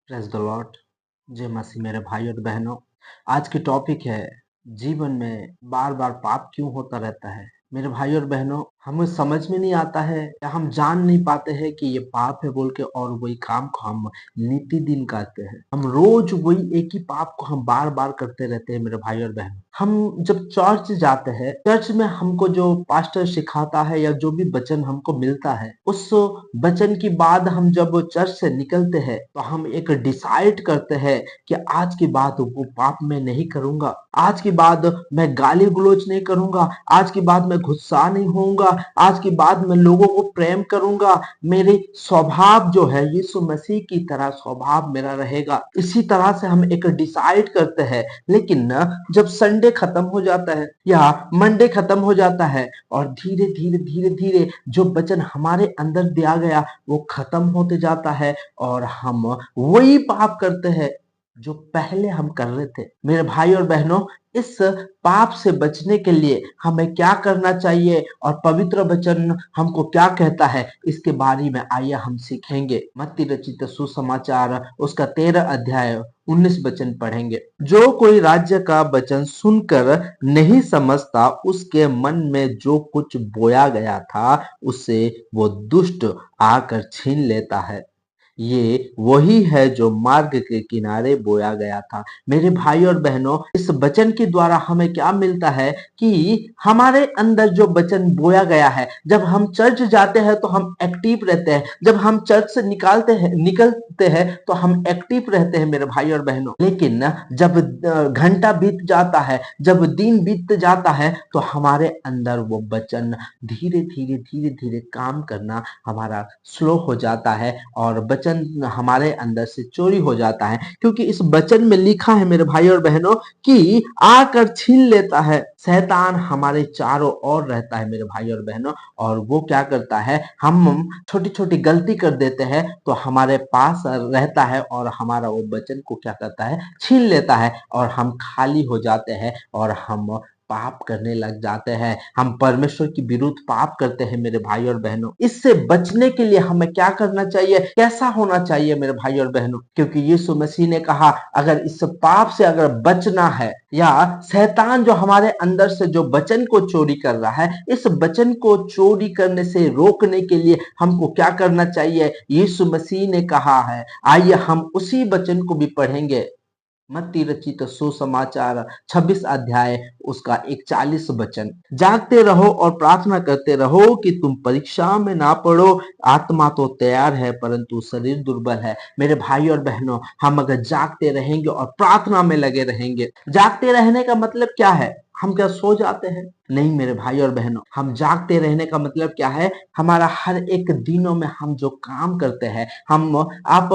Praise the Lord. जय मसीह मेरे भाई और बहनों। आज की टॉपिक है जीवन में बार-बार पाप क्यों होता रहता है? मेरे भाई और बहनों, हमें समझ में नहीं आता है या हम जान नहीं पाते हैं कि ये पाप है बोल के और वही काम को हम नित्य-दिन करते हैं। हम रोज़ वही एक ही पाप को हम बार-बार करते रहते हैं मेरे भाई और बहनों। हम जब चर्च जाते हैं, चर्च में हमको जो पास्टर सिखाता है या जो भी वचन हमको मिलता है, उस वचन के बाद हम जब चर्च से निकलते हैं तो हम एक डिसाइड करते हैं कि आज के बाद वो पाप मैं नहीं करूंगा, आज के बाद मैं गाली गलौज नहीं करूंगा, आज के बाद मैं गुस्सा नहीं होऊंगा, आज के बाद मैं लोगों को प्रेम करूंगा, मेरे स्वभाव जो है यीशु मसीह की तरह स्वभाव मेरा रहेगा। इसी तरह से हम एक डिसाइड करते हैं। लेकिन ना, जब संडे खत्म हो जाता है या मंडे खत्म हो जाता है और धीरे धीरे धीरे धीरे जो वचन हमारे अंदर दिया गया वो खत्म होते जाता है और हम वही पाप करते हैं जो पहले हम कर रहे थे। मेरे भाई और बहनों, इस पाप से बचने के लिए हमें क्या करना चाहिए और पवित्र वचन हमको क्या कहता है, इसके बारे में आइए हम सीखेंगे। मत्ती रचित सुसमाचार उसका 13 अध्याय 19 वचन पढ़ेंगे। जो कोई राज्य का वचन सुनकर नहीं समझता, उसके मन में जो कुछ बोया गया था उसे वो दुष्ट आकर छीन लेता है। ये वही है जो मार्ग के किनारे बोया गया था। मेरे भाई और बहनों, इस वचन के द्वारा हमें क्या मिलता है कि हमारे अंदर जो वचन बोया गया है, जब हम चर्च जाते हैं तो हम एक्टिव रहते हैं, जब हम चर्च से निकलते हैं तो हम एक्टिव रहते हैं मेरे भाई और बहनों। लेकिन ना, जब घंटा बीत जाता है, जब दिन बीत जाता है तो हमारे अंदर वो वचन धीरे धीरे धीरे धीरे काम करना हमारा स्लो हो जाता है और वचन हमारे अंदर से चोरी हो जाता है। क्योंकि इस वचन में लिखा है मेरे भाई और बहनों कि आकर छीन लेता है। शैतान हमारे चारों ओर रहता है मेरे भाई और बहनों, और वो क्या करता है, हम छोटी छोटी गलती कर देते हैं तो हमारे पास रहता है और हमारा वो वचन को क्या करता है, छीन लेता है और हम खाली हो जाते हैं और हम पाप करने लग जाते हैं। हम परमेश्वर के विरुद्ध पाप करते हैं मेरे भाई और बहनों। इससे बचने के लिए हमें क्या करना चाहिए, कैसा होना चाहिए मेरे भाई और बहनों? क्योंकि यीशु मसीह ने कहा, अगर इस पाप से अगर बचना है, या शैतान जो हमारे अंदर से जो वचन को चोरी कर रहा है, इस वचन को चोरी करने से रोकने के लिए हमको क्या करना चाहिए, यीशु मसीह ने कहा है। आइए हम उसी वचन को भी पढ़ेंगे। मत्ती रचित सुसमाचार 26 अध्याय उसका 41 वचन। जागते रहो और प्रार्थना करते रहो कि तुम परीक्षा में ना पड़ो। आत्मा तो तैयार है परंतु शरीर दुर्बल है। मेरे भाई और बहनों, हम अगर जागते रहेंगे और प्रार्थना में लगे रहेंगे, जागते रहने का मतलब क्या है? हम क्या सो जाते हैं? नहीं मेरे भाई और बहनों, हम जागते रहने का मतलब क्या है, हमारा हर एक दिनों में हम जो काम करते हैं, हम आप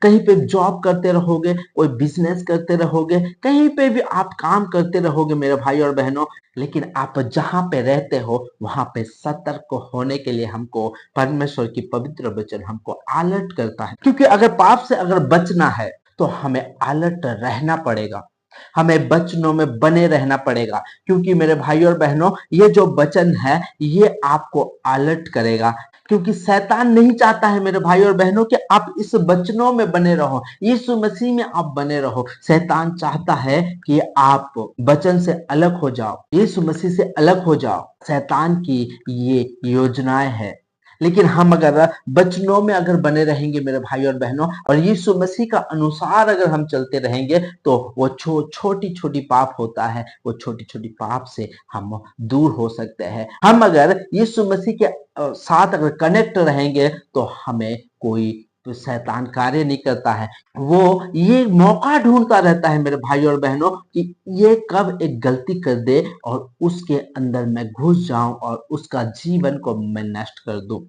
कहीं पे जॉब करते रहोगे, कोई बिजनेस करते रहोगे, कहीं पे भी आप काम करते रहोगे मेरे भाई और बहनों, लेकिन आप जहां पे रहते हो वहां पे सतर्क होने के लिए हमको परमेश्वर की पवित्र वचन हमको अलर्ट करता है। क्योंकि अगर पाप से अगर बचना है तो हमें अलर्ट रहना पड़ेगा, हमें वचनों में बने रहना पड़ेगा। क्योंकि मेरे भाई और बहनों, ये जो वचन है ये आपको अलर्ट करेगा। क्योंकि शैतान नहीं चाहता है मेरे भाई और बहनों कि आप इस वचनों में बने रहो, यीशु मसीह में आप बने रहो। शैतान चाहता है कि आप वचन से अलग हो जाओ, यीशु मसीह से अलग हो जाओ। शैतान की ये योजनाएं हैं। लेकिन हम अगर वचनों में अगर बने रहेंगे मेरे भाई और बहनों, और यीशु मसीह का अनुसार अगर हम चलते रहेंगे तो वो छोटी छोटी पाप होता है, वो छोटी छोटी पाप से हम दूर हो सकते हैं। हम अगर यीशु मसीह के साथ अगर कनेक्ट रहेंगे तो हमें कोई तो शैतान कार्य नहीं करता है। वो ये मौका ढूंढता रहता है मेरे भाई और बहनों कि ये कब एक गलती कर दे और उसके अंदर मैं घुस जाऊं और उसका जीवन को मैं नष्ट कर दूं,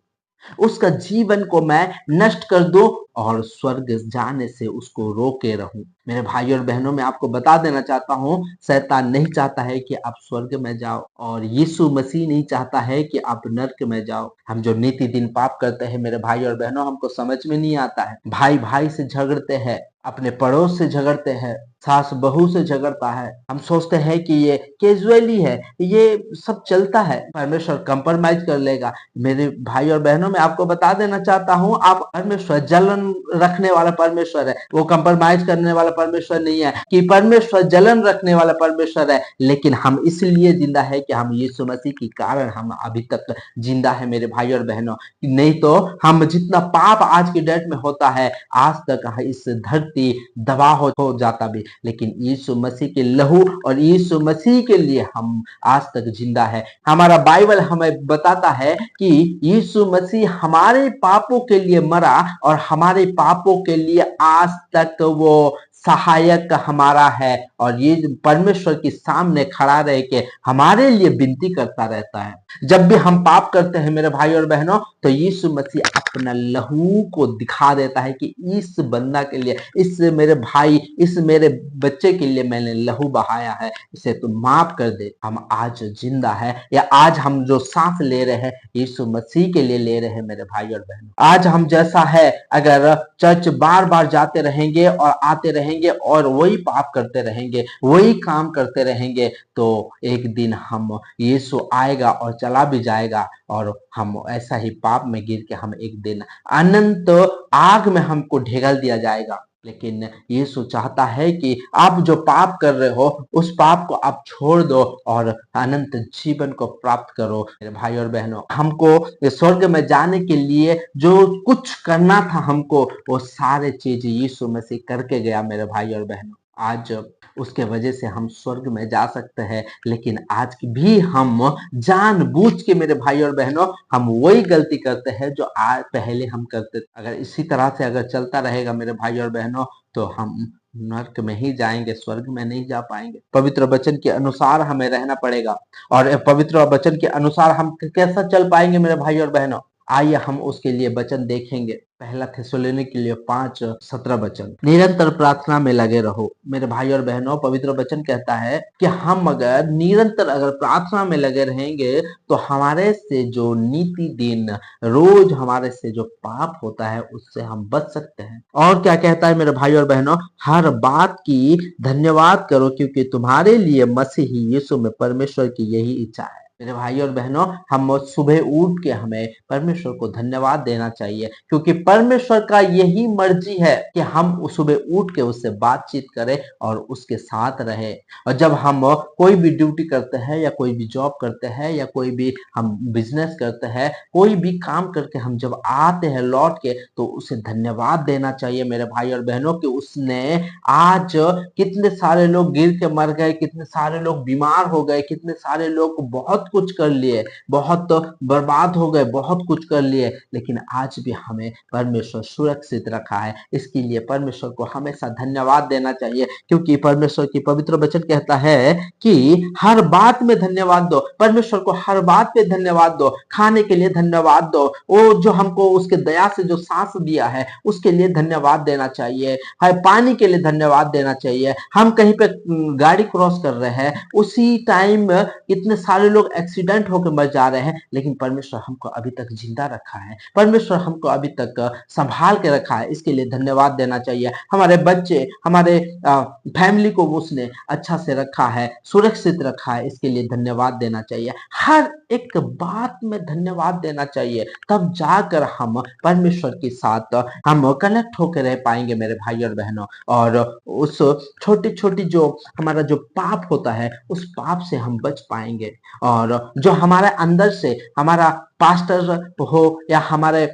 उसका जीवन को मैं नष्ट कर दूं और स्वर्ग जाने से उसको रोके रहूं। मेरे भाई और बहनों, मैं आपको बता देना चाहता हूं, शैतान नहीं चाहता है कि आप स्वर्ग में जाओ और यीशु मसीह नहीं चाहता है कि आप नर्क में जाओ। हम जो नित्य दिन पाप करते हैं मेरे भाई और बहनों, हमको समझ में नहीं आता है। भाई भाई से झगड़ते हैं, अपने पड़ोस से झगड़ते हैं, सास बहू से झगड़ता है, हम सोचते हैं कि ये कैजुअली है, ये सब चलता है, परमेश्वर कंप्रोमाइज कर लेगा। मेरे भाई और बहनों, मैं आपको बता देना चाहता हूँ, आप परमेश्वर जलन रखने वाला परमेश्वर है, वो कंप्रोमाइज करने वाला परमेश्वर नहीं है कि परमेश्वर जलन रखने वाला परमेश्वर है। लेकिन हम इसलिए जिंदा है कि हम यीशु मसीह के कारण हम अभी तक जिंदा है मेरे भाई और बहनों। नहीं तो हम जितना पाप आज की डेट में होता है, आज तक इस धरती दबा हो जाता भी, लेकिन यीशु मसीह के लहू और यीशु मसीह के लिए हम आज तक जिंदा है। हमारा बाइबल हमें बताता है कि यीशु मसीह हमारे पापों के लिए मरा और हमारे पापों के लिए आज तक वो सहायक हमारा है, और ये परमेश्वर के सामने खड़ा रह के हमारे लिए विनती करता रहता है। जब भी हम पाप करते हैं मेरे भाई और बहनों, तो यीशु मसीह अपना लहू को दिखा देता है कि इस बंदा के लिए, इस मेरे भाई, इस मेरे बच्चे के लिए मैंने लहू बहाया है, इसे तू माफ कर दे। हम आज जिंदा है, या आज हम जो सांस ले रहे हैं यीशु मसीह के लिए ले रहे हैं मेरे भाई और बहनों। आज हम जैसा है, अगर चर्च बार बार जाते रहेंगे और आते रहेंगे और वही पाप करते रहेंगे, वही काम करते रहेंगे, तो एक दिन हम यीशु आएगा और चला भी जाएगा, और हम ऐसा ही पाप में गिर के हम एक दिन अनंत आग में हमको ढेगल दिया जाएगा। लेकिन यीशु चाहता है कि आप जो पाप कर रहे हो उस पाप को आप छोड़ दो और अनंत जीवन को प्राप्त करो मेरे भाई और बहनों। हमको स्वर्ग में जाने के लिए जो कुछ करना था हमको, वो सारे चीज यीशु मसीह करके गया मेरे भाई और बहनों। आज उसके वजह से हम स्वर्ग में जा सकते हैं। लेकिन आज भी हम जानबूझ के मेरे भाई और बहनों हम वही गलती करते हैं जो आज पहले हम करते थे। अगर इसी तरह से अगर चलता रहेगा मेरे भाई और बहनों, तो हम नर्क में ही जाएंगे, स्वर्ग में नहीं जा पाएंगे। पवित्र वचन के अनुसार हमें रहना पड़ेगा, और पवित्र वचन के अनुसार हम कैसा चल पाएंगे मेरे भाई और बहनों, आइए हम उसके लिए वचन देखेंगे। पहला थिस्सलुनीके के लिए 5:17 वचन, निरंतर प्रार्थना में लगे रहो। मेरे भाई और बहनों, पवित्र वचन कहता है कि हम अगर निरंतर अगर प्रार्थना में लगे रहेंगे, तो हमारे से जो नीति दिन रोज हमारे से जो पाप होता है उससे हम बच सकते हैं। और क्या कहता है मेरे भाई और बहनों, हर बात की धन्यवाद करो, क्योंकि तुम्हारे लिए मसीह यीशु में परमेश्वर की यही इच्छा है। मेरे भाई और बहनों, हम सुबह उठ के हमें परमेश्वर को धन्यवाद देना चाहिए, क्योंकि परमेश्वर का यही मर्जी है कि हम सुबह उठ के उससे बातचीत करें और उसके साथ रहे। और जब हम कोई भी ड्यूटी करते हैं, या कोई भी जॉब करते हैं, या कोई भी हम बिजनेस करते हैं, कोई भी काम करके हम जब आते हैं लौट के, तो उसे धन्यवाद देना चाहिए मेरे भाई और बहनों कि उसने आज कितने सारे लोग गिर के मर गए, कितने सारे लोग बीमार हो गए, कितने सारे लोग बहुत कुछ कर लिए, बहुत बर्बाद हो गए, बहुत कुछ कर लिए, लेकिन आज भी हमें परमेश्वर सुरक्षित रखा है। इसके लिए परमेश्वर को हमेशा धन्यवाद देना चाहिए, क्योंकि परमेश्वर की पवित्र वचन कहता है कि हर बात में धन्यवाद दो। परमेश्वर को हर बात पे धन्यवाद दो, खाने के लिए धन्यवाद दो, वो जो हमको उसके दया से जो सांस दिया है उसके लिए धन्यवाद देना चाहिए, हर पानी के लिए धन्यवाद देना चाहिए। हम कहीं पे गाड़ी क्रॉस कर रहे हैं, उसी टाइम इतने सारे लोग एक्सीडेंट होकर मर जा रहे हैं, लेकिन परमेश्वर हमको अभी तक जिंदा रखा है, परमेश्वर हमको अभी तक संभाल के रखा है, इसके लिए धन्यवाद देना चाहिए। हमारे बच्चे, हमारे फैमिली को उसने अच्छा से रखा है, सुरक्षित रखा है, इसके लिए धन्यवाद देना चाहिए। हर एक बात में धन्यवाद देना चाहिए, तब जाकर हम परमेश्वर के साथ हम कनेक्ट होकर रह पाएंगे मेरे भाई और बहनों। और उस छोटी छोटी जो हमारा जो पाप होता है, उस पाप से हम बच पाएंगे। और जो हमारे अंदर से हमारा पास्टर हो या हमारे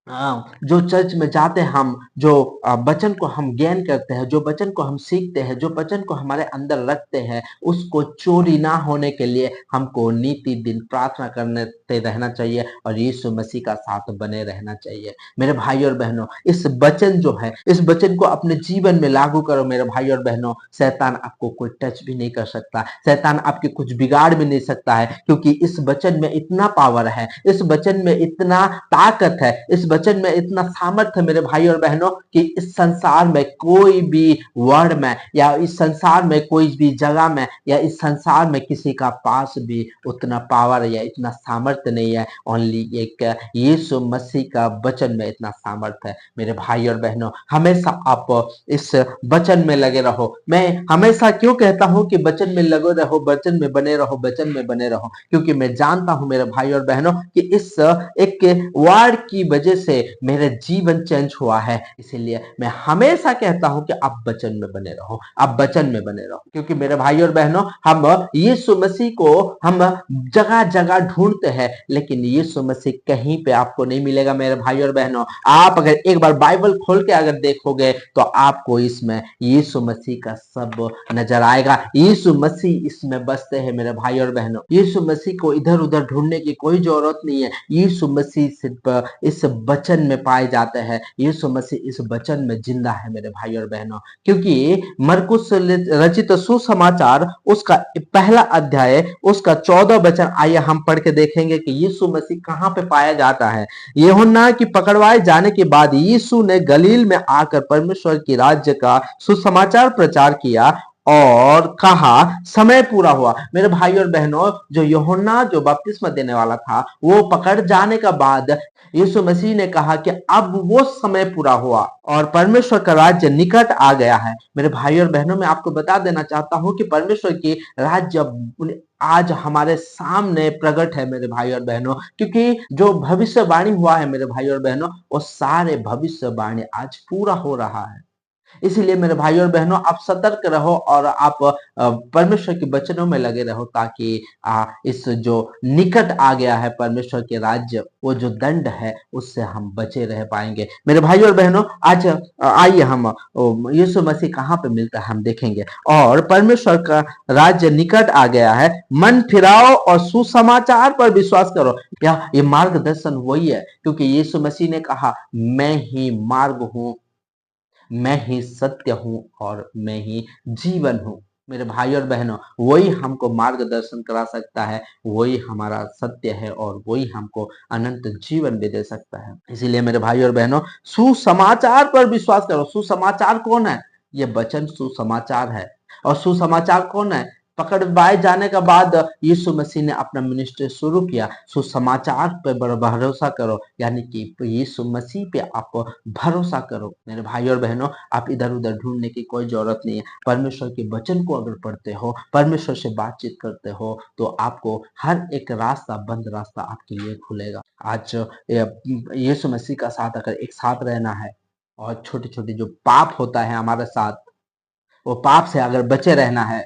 जो चर्च में जाते हैं, हम जो वचन को हम ज्ञान करते हैं, जो वचन को हम सीखते हैं, जो वचन को हमारे अंदर रखते हैं, उसको चोरी ना होने के लिए हमको नीति दिन प्रार्थना करते रहना चाहिए और यीशु मसीह का साथ बने रहना चाहिए। मेरे भाई और बहनों, इस वचन जो है, इस वचन को अपने जीवन में लागू करो मेरे भाई और बहनों। शैतान आपको कोई टच भी नहीं कर सकता, शैतान आपके कुछ बिगाड़ भी नहीं सकता है, क्योंकि इस वचन में इतना पावर है, इस वचन में इतना ताकत है, इस वचन में इतना सामर्थ्य है मेरे भाई और बहनों कि इस संसार में कोई भी वर्ड में या इस संसार में कोई भी जगह में या इस संसार में किसी का पास भी उतना पावर या इतना सामर्थ्य नहीं है। ओनली एक यीशु मसीह का वचन में इतना सामर्थ्य है। मेरे भाई और बहनों, हमेशा आप इस वचन में लगे रहो। मैं हमेशा क्यों कहता हूं कि वचन में लगे रहो, वचन में बने रहो, वचन में बने रहो, क्योंकि मैं जानता हूं मेरे भाई और बहनों कि इस एक वर्ड की वजह से मेरा जीवन चेंज हुआ है। इसीलिए मैं हमेशा कहता हूं कि आप वचन में बने रहो, आप वचन में बने रहो, क्योंकि मेरे भाई और बहनों हम यीशु मसीह को हम जगह जगह ढूंढते हैं, लेकिन यीशु मसीह कहीं पे आपको नहीं मिलेगा। मेरे भाई और बहनों, आप अगर एक बार बाइबल खोल के अगर देखोगे तो आपको इसमें यीशु मसीह का सब नजर आएगा। यीशु मसीह इसमें बसते हैं मेरे भाई और बहनों। यीशु मसीह को इधर उधर ढूंढने की कोई जरूरत नहीं है। यीशु मसीह सिर्फ इस वचन में पाए जाते हैं। यीशु मसीह इस वचन में जिंदा है मेरे भाई और बहनों, क्योंकि मरकुस रचित सुसमाचार उसका पहला अध्याय उसका 14 वचन, आइए हम पढ़ के देखेंगे कि यीशु मसीह कहां पे पाया जाता है। यूहन्ना की पकड़वाए जाने के बाद यीशु ने गलील में आकर परमेश्वर की राज्य का सुसमाचार प्रचार किया और कहा समय पूरा हुआ। मेरे भाई और बहनों, जो यूहन्ना जो बपतिस्मा देने वाला था, वो पकड़ जाने का बाद यीशु मसीह ने कहा कि अब वो समय पूरा हुआ और परमेश्वर का राज्य निकट आ गया है। मेरे भाई और बहनों, मैं आपको बता देना चाहता हूं कि परमेश्वर की राज्य आज हमारे सामने प्रकट है मेरे भाई और बहनों, क्योंकि जो भविष्यवाणी हुआ है मेरे भाई और बहनों, वो सारे भविष्यवाणी आज पूरा हो रहा है। इसीलिए मेरे भाई और बहनों, आप सतर्क रहो और आप परमेश्वर के वचनों में लगे रहो, ताकि इस जो निकट आ गया है परमेश्वर के राज्य, वो जो दंड है उससे हम बचे रह पाएंगे। मेरे भाई और बहनों, आज आइए हम यीशु मसीह कहाँ पे मिलता है हम देखेंगे। और परमेश्वर का राज्य निकट आ गया है, मन फिराओ और सुसमाचार पर विश्वास करो। ये मार्गदर्शन वही है, क्योंकि यीशु मसीह ने कहा, मैं ही मार्ग हूं, मैं ही सत्य हूं और मैं ही जीवन हूं। मेरे भाई और बहनों, वही हमको मार्गदर्शन करा सकता है, वही हमारा सत्य है और वही हमको अनंत जीवन भी दे सकता है। इसीलिए मेरे भाई और बहनों, सुसमाचार पर विश्वास करो। सुसमाचार कौन है? ये वचन सुसमाचार है। और सुसमाचार कौन है? पकड़वाए जाने के बाद यीशु मसीह ने अपना मिनिस्ट्री शुरू किया। सुसमाचार पर भरोसा करो, यानी कि यीशु मसीह पे आप भरोसा करो। मेरे भाई और बहनों, आप इधर उधर ढूंढने की कोई जरूरत नहीं है। परमेश्वर के वचन को अगर पढ़ते हो, परमेश्वर से बातचीत करते हो, तो आपको हर एक रास्ता, बंद रास्ता आपके लिए खुलेगा। आज यीशु मसीह का साथ अगर एक साथ रहना है और छोटे छोटे जो पाप होता है हमारे साथ, वो पाप से अगर बचे रहना है,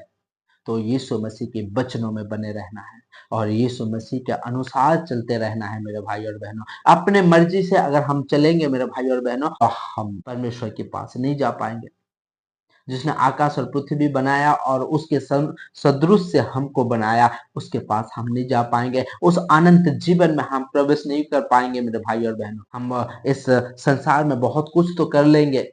तो यीशु मसीह के वचनों में बने रहना है और यीशु मसीह के अनुसार चलते रहना है। मेरे भाई और बहनों, अपने मर्जी से अगर हम चलेंगे मेरे भाई और बहनों, तो हम परमेश्वर के पास नहीं जा पाएंगे। जिसने आकाश और पृथ्वी बनाया और उसके सदृश से हमको बनाया, उसके पास हम नहीं जा पाएंगे। उस अनंत जीवन में हम प्रवेश नहीं कर पाएंगे मेरे भाई और बहनों। हम इस संसार में बहुत कुछ तो कर लेंगे,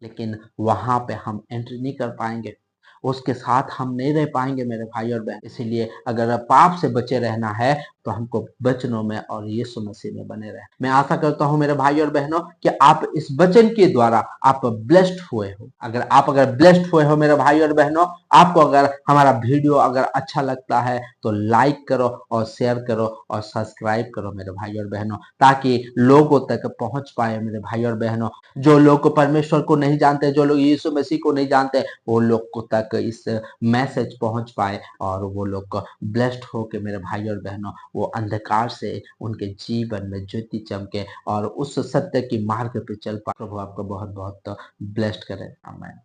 लेकिन वहां पे हम एंट्री नहीं कर पाएंगे, उसके साथ हम नहीं रह पाएंगे मेरे भाई और बहन। इसीलिए अगर पाप से बचे रहना है, तो हमको वचनों में और यीशु मसीह में बने रहे। मैं आशा करता हूं मेरे भाई और बहनों कि आप इस वचन के द्वारा आप ब्लेस्ड हुए हो। अगर ब्लेस्ड हुए हो मेरे भाई और बहनों, आपको अगर हमारा वीडियो अगर अच्छा लगता है तो लाइक करो और शेयर करो और सब्सक्राइब करो मेरे भाई और बहनों, ताकि लोगों तक पहुंच पाए मेरे भाई और बहनों। जो लोग परमेश्वर को नहीं जानते, जो लोग यीशु मसीह को नहीं जानते, वो लोग को तक इस मैसेज पहुंच पाए और वो लोग ब्लेस्ड हो के मेरे भाई और बहनों, वो अंधकार से उनके जीवन में ज्योति चमके और उस सत्य की मार्ग पे चल पाए। प्रभु आपको बहुत बहुत ब्लेस्ड करे। आमीन।